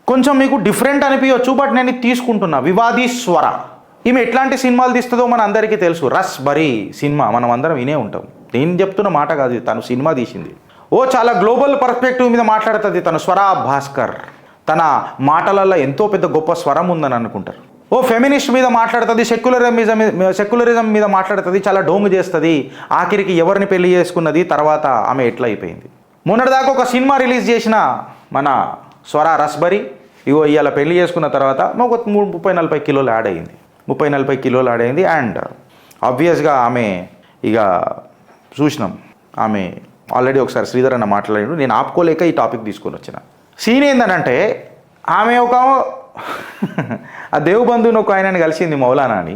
కొంచెం మీకు డిఫరెంట్ అనిపించవచ్చు, బట్ నేను ఇది తీసుకుంటున్నా. వివాదీ స్వర. ఈమె ఎట్లాంటి సినిమాలు తీస్తుందో మన అందరికీ తెలుసు. రస్ బరీ సినిమా మనం అందరం వినే ఉంటాం. నేను చెప్తున్న మాట కాదు, తను సినిమా తీసింది. చాలా గ్లోబల్ పర్స్పెక్టివ్ మీద మాట్లాడుతుంది తను. స్వరా భాస్కర్. తన మాటలలో ఎంతో పెద్ద గొప్ప స్వరం ఉందని అనుకుంటారు. ఫెమినిస్ట్ మీద మాట్లాడుతుంది, సెక్యులరిజం మీద మాట్లాడుతుంది, చాలా డోంగు చేస్తుంది. ఆఖరికి ఎవరిని పెళ్లి చేసుకున్నది, తర్వాత ఆమె ఎట్లా అయిపోయింది. మొన్నటిదాకా ఒక సినిమా రిలీజ్ చేసిన మన స్వరా రస్బరీ ఇవాళ పెళ్లి చేసుకున్న తర్వాత ఒక 30-40 కిలోలు యాడ్ అయ్యింది. 30-40 కిలోలు యాడ్ అయింది. అండ్ ఆబ్వియస్గా ఆమె ఇక చూసినాం, ఆమె ఆల్రెడీ ఒకసారి శ్రీధర్ అన్న మాట్లాడాడు. నేను ఆపుకోలేక ఈ టాపిక్ తీసుకొని వచ్చిన. సీన్ ఏంటంటే ఆమె ఒక ఆ దేవబంధుని ఒక ఆయనని కలిసింది, మౌలానా అని.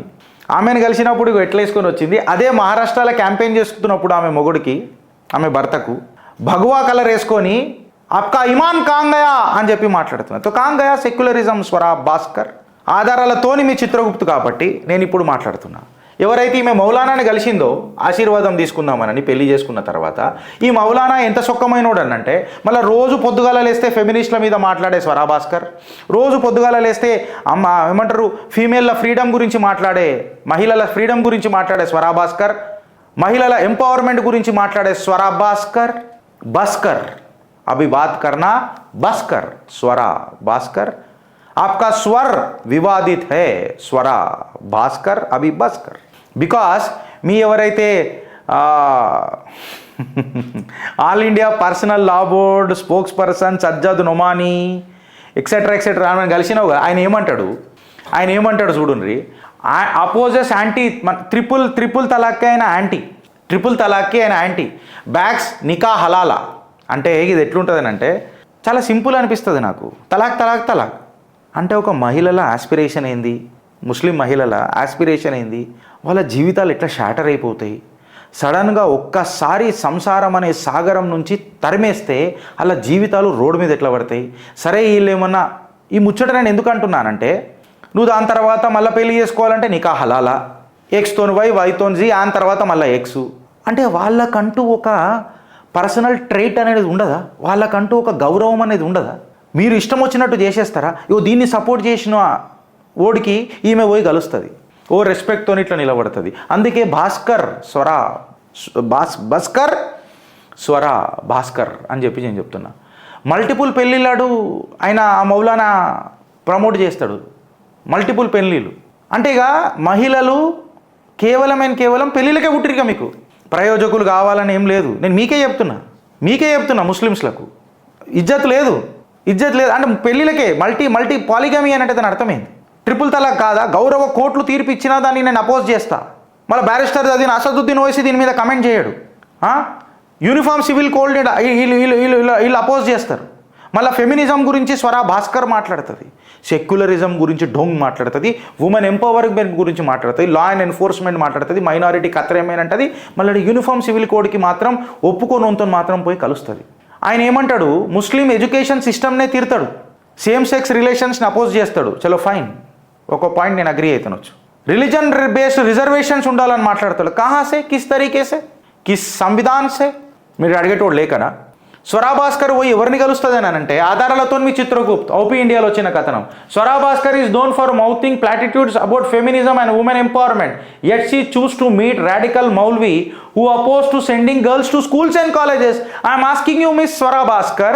ఆమెను కలిసినప్పుడు ఎట్లా వేసుకొని వచ్చింది, అదే మహారాష్ట్రలో క్యాంపెయిన్ చేసుకున్నప్పుడు ఆమె మొగుడికి, ఆమె భర్తకు భగవా కలర్ వేసుకొని ఆప్కా ఇమాన్ కాంగయా అని చెప్పి మాట్లాడుతున్నారు. తో కాంగయా సెక్యులరిజం స్వరా భాస్కర్ ఆధారాలతోని మీ చిత్రగుప్తు కాబట్టి నేను ఇప్పుడు మాట్లాడుతున్నా. ఎవరైతే ఈమె మౌలానాని కలిసిందో ఆశీర్వాదం తీసుకుందామని పెళ్లి చేసుకున్న తర్వాత ఈ మౌలానా ఎంత సొక్కమైనోడు అనంటే, మళ్ళీ రోజు పొద్దుగాల లేస్తే ఫెమినిస్ట్ల మీద మాట్లాడే స్వరా భాస్కర్, రోజు పొద్దుగాల లేస్తే ఏమంటారు ఫీమేల్ల ఫ్రీడమ్ గురించి మాట్లాడే, మహిళల ఫ్రీడమ్ గురించి మాట్లాడే స్వరా భాస్కర్, మహిళల ఎంపవర్మెంట్ గురించి మాట్లాడే స్వరా భాస్కర్. బస్కర్ अभी बात करना बस्कर स्वरा भास्कर आपका स्वर विवादित है स्वरा भास्कर अभी बस्कर बिकॉज मी ఎవరైతే all India personal law board spokesperson Sajjad Nomani etcetera అని కలిసినావు. ఆయన ఏమంటాడు చూడండి. అపోజెస్ యాంటీ ట్రిపుల్ తలాక్కి ఆయన యాంటీ బ్యాక్స్ నికా హలాలా అంటే ఇది ఎట్లుంటుంది అంటే చాలా సింపుల్ అనిపిస్తుంది నాకు. తలాక్ అంటే ఒక మహిళల ఆస్పిరేషన్ ఏంది, ముస్లిం మహిళల ఆస్పిరేషన్ ఏంది, వాళ్ళ జీవితాలు ఎట్లా షాటర్ అయిపోతాయి. సడన్గా ఒక్కసారి సంసారం అనే సాగరం నుంచి తరిమేస్తే అలా జీవితాలు రోడ్డు మీద ఎట్లా పడతాయి. సరే వీళ్ళు ఏమన్నా ఈ ముచ్చట నేను ఎందుకు అంటున్నానంటే, నువ్వు దాని తర్వాత మళ్ళీ పెళ్లి చేసుకోవాలంటే నికా హలాలా, ఎక్స్తోన్ వైతోన్ జీ, దాని తర్వాత మళ్ళీ ఎక్స్. అంటే వాళ్ళకంటూ ఒక పర్సనల్ ట్రైట్ అనేది ఉండదా, వాళ్ళకంటూ ఒక గౌరవం అనేది ఉండదా? మీరు ఇష్టం వచ్చినట్టు చేసేస్తారా? దీన్ని సపోర్ట్ చేసిన ఓడికి ఈమె పోయి కలుస్తుంది, రెస్పెక్ట్తో ఇట్లా నిలబడుతుంది. అందుకే భాస్కర్ స్వరా బస్కర్ స్వరా భాస్కర్ అని చెప్పి నేను చెప్తున్నా. మల్టిపుల్ పెళ్ళిళ్ళాడు ఆయన ఆ మౌలానా ప్రమోట్ చేస్తాడు, మల్టిపుల్ పెళ్ళిళ్ళు. అంటే ఇక మహిళలు కేవలం పెళ్ళిళ్ళకే పుట్టిరిక, మీకు ప్రయోజకులు కావాలని ఏం లేదు. నేను మీకే చెప్తున్నా ముస్లిమ్స్లకు ఇజ్జత్ లేదు అంటే పెళ్ళిళ్ళకే మల్టీ పాలిగమీ అని అంటే దాని అర్థమైంది. ట్రిపుల్ తలాక్ కాదా? గౌరవ కోర్టులు తీర్పు ఇచ్చినా దాన్ని నేను అపోజ్ చేస్తా. మళ్ళీ బ్యారిస్టర్ చదివిన అసదుద్దీన్ ఓవైసీ దీని మీద కమెంట్ చేయడు. యూనిఫామ్ సివిల్ కోడ్ వీళ్ళు అపోజ్ చేస్తారు. మళ్ళీ ఫెమినిజం గురించి స్వరా భాస్కర్ మాట్లాడుతుంది, సెక్యులరిజం గురించి డొంగ్ మాట్లాడుతుంది, ఉమెన్ ఎంపవర్మెంట్ గురించి మాట్లాడుతుంది, లా అండ్ ఎన్ఫోర్స్మెంట్ మాట్లాడుతుంది, మైనారిటీ కత్రమేనంటది. మళ్ళీ యూనిఫామ్ సివిల్ కోడ్కి మాత్రం ఒప్పుకోనంతో మాత్రం పోయి కలుస్తుంది. ఆయన ఏమంటాడు, ముస్లిం ఎడ్యుకేషన్ సిస్టమ్నే తీరుతాడు, సేమ్ సెక్స్ రిలేషన్స్ని అపోజ్ చేస్తాడు. చలో ఫైన్, ఒక పాయింట్ నేను అగ్రీ అవుతానొచ్చు. రిలీజన్ బేస్డ్ రిజర్వేషన్స్ ఉండాలని మాట్లాడతాడు. కహాసే, కిస్ తరీకేసే, కిస్ సంవిధాన్సే? మీరు అడిగేటోడు లేకనా? స్వరా భాస్కర్ పోయి ఎవరిని కలుస్తుంది అని అంటే ఆధారాలతో మీ చిత్రగుప్త్ ఓపీ ఇండియాలో వచ్చిన కథనం. Swara Bhaskar is known for mouthing platitudes about feminism and women empowerment, yet she choose to meet radical Maulvi who opposed to sending girls to schools and colleges. I am asking you, Miss Swara Bhaskar,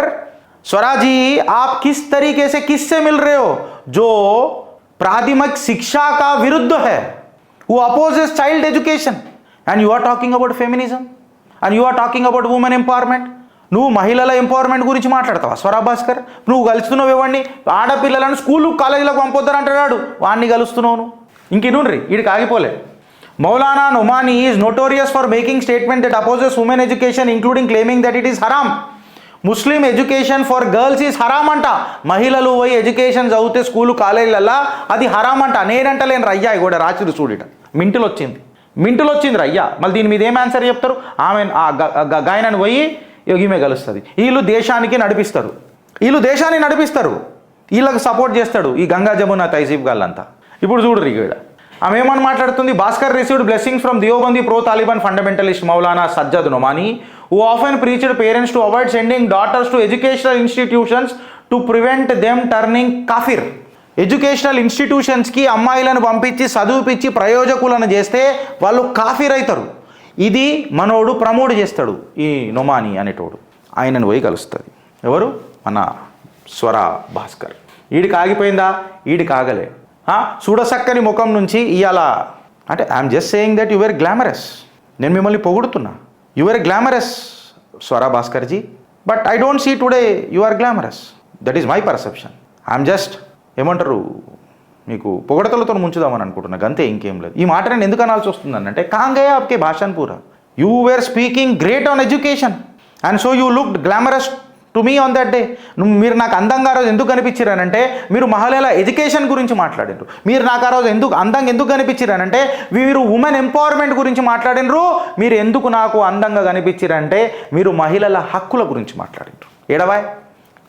स्वरा जी आप किस तरीके से किससे मिल रहे हो जो प्राथमिक शिक्षा का विरुद्ध है, who opposes child education, and you are talking about feminism and you are talking about women empowerment. నువ్వు మహిళల ఎంపవర్మెంట్ గురించి మాట్లాడతావా స్వరా భాస్కర్? నువ్వు కలుస్తున్నావు ఎవరిని? ఆడపిల్లలను స్కూలు కాలేజీలకు పంపొద్దని వాడిని కలుస్తున్నావు నువ్వు. ఇంకేనుండ్రి వీడికి ఆగిపోలే. Maulana Nomani is notorious for making statement that opposes women education including claiming that it is హరామ్. Muslim education for girls is హరామ్ అంట. మహిళలు పోయి ఎడ్యుకేషన్ చదివితే స్కూలు కాలేజీలల్లా అది హరామ్ అంట. నేనంటలేను రయ్యా, కూడా రాచిరు చూడిట మింటులు వచ్చింది రయ్యా. మళ్ళీ దీని మీద ఏం ఆన్సర్ చెప్తారు? ఆమె గాయనని పోయి ఈమె కలుస్తుంది. వీళ్ళు దేశాన్ని నడిపిస్తారు, వీళ్ళకి సపోర్ట్ చేస్తాడు ఈ గంగా జమున తైజీబ్ గాళ్ళంతా. ఇప్పుడు చూడరు ఇక్కడ ఆమె ఏమని మాట్లాడుతుంది. Bhaskar received blessings from Deobandi pro Taliban fundamentalist Maulana Sajjad Nomani who often preached parents to avoid sending daughters to educational institutions to prevent them turning కాఫిర్. ఎడ్యుకేషనల్ ఇన్స్టిట్యూషన్స్కి అమ్మాయిలను పంపించి చదువుపిచ్చి ప్రయోజకులను చేస్తే వాళ్ళు కాఫీర్ అవుతారు. ఇది మనోడు ప్రమోట్ చేస్తాడు, ఈ నొమాని అనేటోడు. ఆయనను పోయి కలుస్తుంది. ఎవరు? మన స్వర భాస్కర్. ఈడికి ఆగిపోయిందా? ఈడికి ఆగలే. చూడసక్కని ముఖం నుంచి ఇవాళ అంటే I'm just saying that you are glamorous. నేను మిమ్మల్ని పొగుడుతున్నా. You are glamorous Swara Bhaskarji, but I don't see today you are glamorous. That is my perception. I'm just ఏమంటారు, మీకు పొగడతలతో ముంచుదామని అనుకుంటున్నా, అంతే, ఇంకేం లేదు. ఈ మాట నేను ఎందుకు అనాల్సి వస్తుందని అంటే కాంగే ఆప్కే భాషన్ పూరా you were speaking great on education and so you looked glamorous to me on that day. మీరు నాకు అందంగా ఆ రోజు ఎందుకు కనిపించారనంటే మీరు మహిళల ఎడ్యుకేషన్ గురించి మాట్లాడినారు. మీరు నాకు ఆ రోజు అందంగా ఎందుకు కనిపించారనంటే మీరు ఉమెన్ ఎంపవర్మెంట్ గురించి మాట్లాడినరు. మీరు ఎందుకు నాకు అందంగా కనిపించారంటే మీరు మహిళల హక్కుల గురించి మాట్లాడినారు.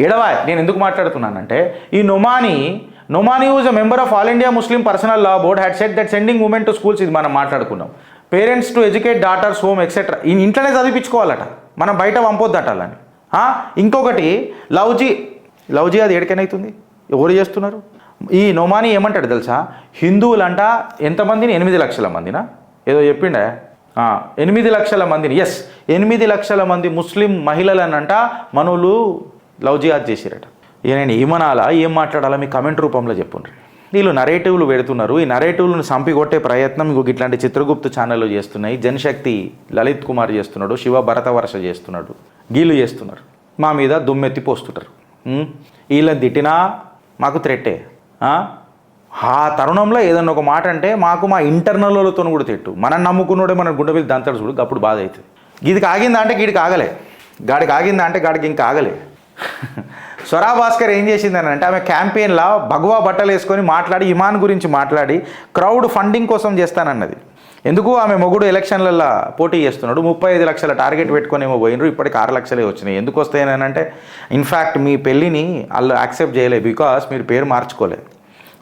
ఎడవాయ్ నేను ఎందుకు మాట్లాడుతున్నానంటే ఈ Nomani was a member of all India Muslim personal law board had set that sending women to schools, ఇది మనం మాట్లాడుకున్నాం. Parents to educate daughters home etcetera, ఈ ఇంట్లోనే చదివించుకోవాలట, మనం బయట పంపొద్దట అలాని. ఇంకొకటి లవ్జీ అది ఎడికైనవుతుంది, ఎవరు చేస్తున్నారు? ఈ నొమాని ఏమంటాడు తెలుసా, హిందువులంట ఎంతమందిని, 8 లక్షల మందినా ఏదో చెప్పిండే, 8 లక్షల మందిని, 8 లక్షల మంది ముస్లిం మహిళలనంట మనోళ్ళు లవ్ జిహాద్ చేసిరట. ఇక నేను ఏమనాలా ఏం మాట్లాడాలా మీ కమెంట్ రూపంలో చెప్పుండ్రి. వీళ్ళు నరేటివ్లు పెడుతున్నారు. ఈ నరేటివ్లను సంపికొట్టే ప్రయత్నం ఇంకొక ఇట్లాంటి చిత్రగుప్త ఛానళ్ళు చేస్తున్నాయి. జనశక్తి లలిత్ కుమార్ చేస్తున్నాడు, శివ భరతవర్ష చేస్తున్నాడు, గీళ్ళు చేస్తున్నారు, మా మీద దుమ్మెత్తి పోస్తుంటారు. వీళ్ళని తిట్టినా మాకు థ్రెట్టే. ఆ తరుణంలో ఏదన్నా ఒక మాట అంటే మాకు మా ఇంటర్నల్తో కూడా తిట్టు. మనం నమ్ముకున్నాడే మన గుండె దంతాడు చూడు, అప్పుడు బాధ అవుతుంది. గీడికి ఆగిందా అంటే గీడికి ఆగలే, గాడికి ఆగిందా అంటే గాడికి ఇంకా ఆగలే. స్వరా భాస్కర్ ఏం చేసిందని అంటే ఆమె క్యాంపెయిన్లో భగవా బట్టలు వేసుకొని మాట్లాడి ఇమాన్ గురించి మాట్లాడి క్రౌడ్ ఫండింగ్ కోసం చేస్తానన్నది. ఎందుకు? ఆమె మొగుడు ఎలక్షన్లలో పోటీ చేస్తున్నాడు, 35 లక్షల టార్గెట్ పెట్టుకొని ఏమో పోయినరు, ఇప్పటికి 6 లక్షలే వచ్చినాయి. ఎందుకు వస్తాయని అంటే ఇన్ఫ్యాక్ట్ మీ పెళ్ళిని వాళ్ళు యాక్సెప్ట్ చేయలేదు, బికాస్ మీరు పేరు మార్చుకోలేదు.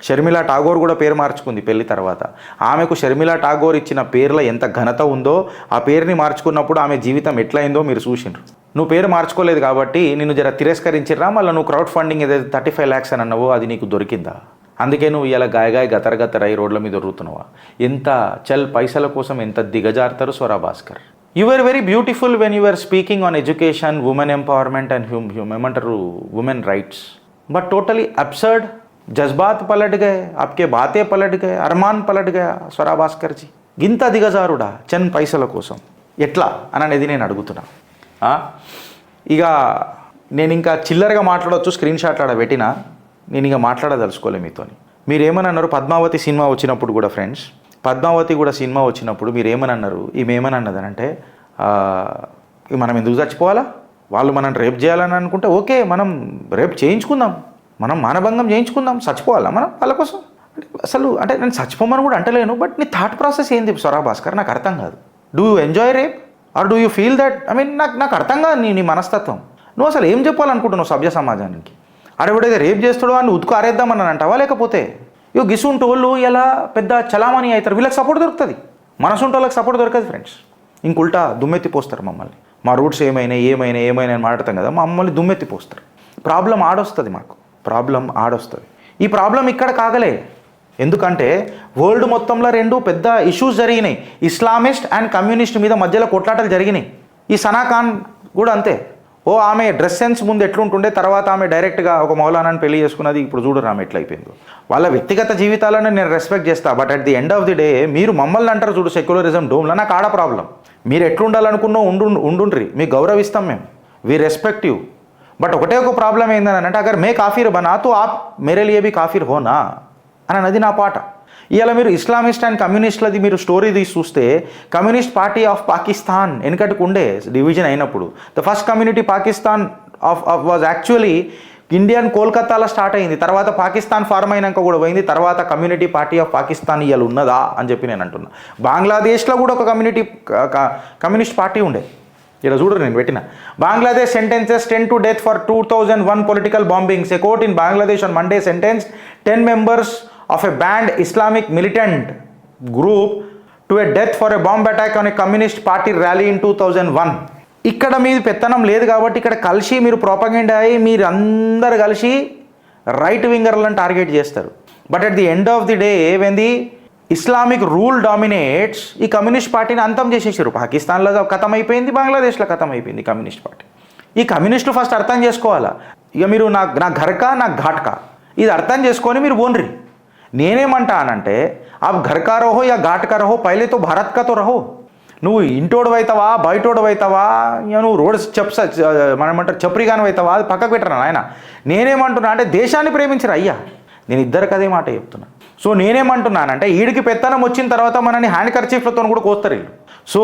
షర్మిలా ఠాగోర్ కూడా పేరు మార్చుకుంది పెళ్లి తర్వాత. ఆమెకు షర్మిలా ఠాగోర్ ఇచ్చిన పేర్లో ఎంత ఘనత ఉందో ఆ పేరుని మార్చుకున్నప్పుడు ఆమె జీవితం ఎట్లయిందో మీరు చూసిండ్రు. నువ్వు పేరు మార్చుకోలేదు కాబట్టి నిన్ను జర తిరస్కరించిర్రా, మళ్ళీ నువ్వు క్రౌడ్ ఫండింగ్ ఏదైతే 35 lakhs అని అన్నావో అది నీకు దొరికిందా? అందుకే నువ్వు ఇలా గాయగాయ గతరగతరై రోడ్ల మీద దొరుకుతున్నావా? ఎంత పైసల కోసం ఎంత దిగజారుతారు Swara Bhaskar. You are very beautiful when you are speaking on education, women empowerment and ఏమంటారు women rights, but totally absurd. జజ్బాత్ పలట్ గయే, ఆప్కే బాతే పలట్ గయే, అర్మాన్ పలట్ గయా స్వరా భాస్కర్ జీ. గింత దిగజారుడా పైసల కోసం ఎట్లా అని అనేది నేను అడుగుతున్నా. ఇక నేను ఇంకా చిల్లరగా మాట్లాడవచ్చు, స్క్రీన్ షాట్ ఆడ పెట్టినా, నేను ఇక మాట్లాడదలుచుకోలే మీతోని. మీరు ఏమని అన్నారు పద్మావతి సినిమా వచ్చినప్పుడు కూడా ఫ్రెండ్స్, పద్మావతి కూడా సినిమా వచ్చినప్పుడు మీరు ఏమని అన్నారు, ఈమె ఏమని అన్నది అంటే మనం ఎందుకు చచ్చిపోవాలా, వాళ్ళు మనం రేప్ చేయాలని అనుకుంటే ఓకే మనం రేప్ చేయించుకుందాం, మనం మానభంగం చేయించుకుందాం, చచ్చిపోవాలా మనం వాళ్ళ కోసం అంటే అసలు అంటే నేను చచ్చిపోమని కూడా అంటలేను, బట్ నీ థాట్ ప్రాసెస్ ఏంది స్వరా భాస్కర్ నాకు అర్థం కాదు. Do you enjoy rape or do you feel that? I mean నాకు అర్థం కాదు నీ మనస్తత్వం. నువ్వు అసలు ఏం చెప్పాలనుకుంటున్నావు సభ్య సమాజానికి? అడవిడేదో రేప్ చేస్తాడో అని ఉతుకు ఆరేద్దామని అంటావా, లేకపోతే గిసుంటి వాళ్ళు ఇలా పెద్ద చలామణి అవుతారు, వీళ్ళకి సపోర్ట్ దొరుకుతుంది, మనసుంటి వాళ్ళకి సపోర్ట్ దొరకదు ఫ్రెండ్స్. ఇంకుల్టా దుమ్మెత్తి పోస్తారు మమ్మల్ని, మా రూట్స్ ఏమైనా అని మాట్లాడతాం కదా, మమ్మల్ని దుమ్మెత్తి పోస్తారు. ప్రాబ్లం ఆడొస్తుంది. ఈ ప్రాబ్లం ఇక్కడ కాగలే, ఎందుకంటే వరల్డ్ మొత్తంలో 2 పెద్ద ఇష్యూస్ జరిగినాయి. ఇస్లామిస్ట్ అండ్ కమ్యూనిస్ట్ మీద మధ్యలో కొట్లాటలు జరిగినాయి. ఈ సనా ఖాన్ కూడా అంతే. ఆమె డ్రెస్ సెన్స్ ముందు ఎట్లుంటుండే, తర్వాత ఆమె డైరెక్ట్గా ఒక మౌలానాని పెళ్లి చేసుకున్నది, ఇప్పుడు చూడరు ఆమె ఎట్లయిపోయిందో. వాళ్ళ వ్యక్తిగత జీవితాలను నేను రెస్పెక్ట్ చేస్తా, but at the end of the day మీరు మమ్మల్ని అంటారు చూడు సెక్యులరిజం డోమ్లో, నాకు ఆడ ప్రాబ్లం. మీరు ఎట్లుండాలనుకున్నో ఉండుండ్రి, మీకు గౌరవిస్తాం మేము, వీ రెస్పెక్ట్ యూ. బట్ ఒకటే ఒక ప్రాబ్లం ఏందని అంటే అగర్ మే కాఫీర్ బనా తో ఆప్ మేరే లియే భీ కాఫీర్ హోనా అని అన్నది నా పాట. ఇవాళ మీరు ఇస్లామిస్ట్ అండ్ కమ్యూనిస్ట్లది మీరు స్టోరీ తీసి చూస్తే, కమ్యూనిస్ట్ పార్టీ ఆఫ్ పాకిస్తాన్ వెనకటికి ఉండే డివిజన్ అయినప్పుడు the first community Pakistan was actually Indian కోల్కతాలో స్టార్ట్ అయింది, తర్వాత పాకిస్తాన్ ఫార్మ్ అయినాక కూడా పోయింది, తర్వాత కమ్యూనిటీ పార్టీ ఆఫ్ పాకిస్తాన్ ఇవాళ ఉన్నదా అని చెప్పి నేను అంటున్నా. బంగ్లాదేశ్లో కూడా ఒక కమ్యూనిస్ట్ పార్టీ ఉండే. ఇలా చూడరు నేను పెట్టిన, Bangladesh sentences 10 to death for 2001 political bombings. A court in Bangladesh on Monday sentenced 10 members of a banned Islamic militant group to a death for a bomb attack on a communist party rally in 2001. ఇక్కడ మీది పెత్తనం లేదు కాబట్టి ఇక్కడ కలిసి మీరు ప్రొపగెండా అయ్యి మీరు అందరు కలిసి రైట్ వింగర్లను టార్గెట్ చేస్తారు. But at the end of the day when the Islamic rule dominates, ఈ కమ్యూనిస్ట్ పార్టీని అంతం చేసేసారు. పాకిస్తాన్లో ఖతం అయిపోయింది, బంగ్లాదేశ్లో ఖతం అయిపోయింది కమ్యూనిస్ట్ పార్టీ. ఈ కమ్యూనిస్టులు ఫస్ట్ అర్థం చేసుకోవాలా. ఇక మీరు నా ఘర్కా నా ఘాట్కా ఇది అర్థం చేసుకొని మీరు బోన్రి. నేనేమంటా అనంటే आप घर का रहो या घाट का रहो, पहले तो भारत का तो रहो. నువ్వు ఇంటోడు అవుతావా బయటోడు అవుతావా, నువ్వు రోడ్ మనమంటారు చప్రిగాను అవుతావా, అది పక్కకు పెట్టరా ఆయన. నేనేమంటున్నా అంటే దేశాన్ని ప్రేమించరు అయ్యా, నేను ఇద్దరికి అదే మాట చెప్తున్నా. సో నేనేమంటున్నానంటే వీడికి పెత్తనం వచ్చిన తర్వాత మనని హ్యాండ్ కర్చీఫ్లతో కూడా కోస్తారు వీళ్ళు. సో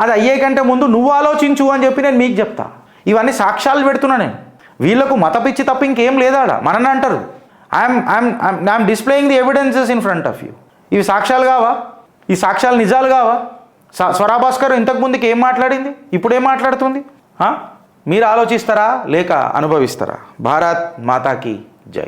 అది అయ్యే కంటే ముందు నువ్వు ఆలోచించు అని చెప్పి నేను మీకు చెప్తా. ఇవన్నీ సాక్ష్యాలు పెడుతున్నా నేను. వీళ్ళకు మత పిచ్చి తప్ప ఇంకేం లేదాడ. మనని అంటారు I'm displaying the evidences in front of you. ఇవి సాక్ష్యాలు కావా? ఈ సాక్ష్యాలు నిజాలు కావా? స్వరాభాస్కర్ ఇంతకుముందుకి ఏం మాట్లాడింది, ఇప్పుడు ఏం మాట్లాడుతుంది? మీరు ఆలోచిస్తారా లేక అనుభవిస్తారా? భారత్ మాతాకి జై.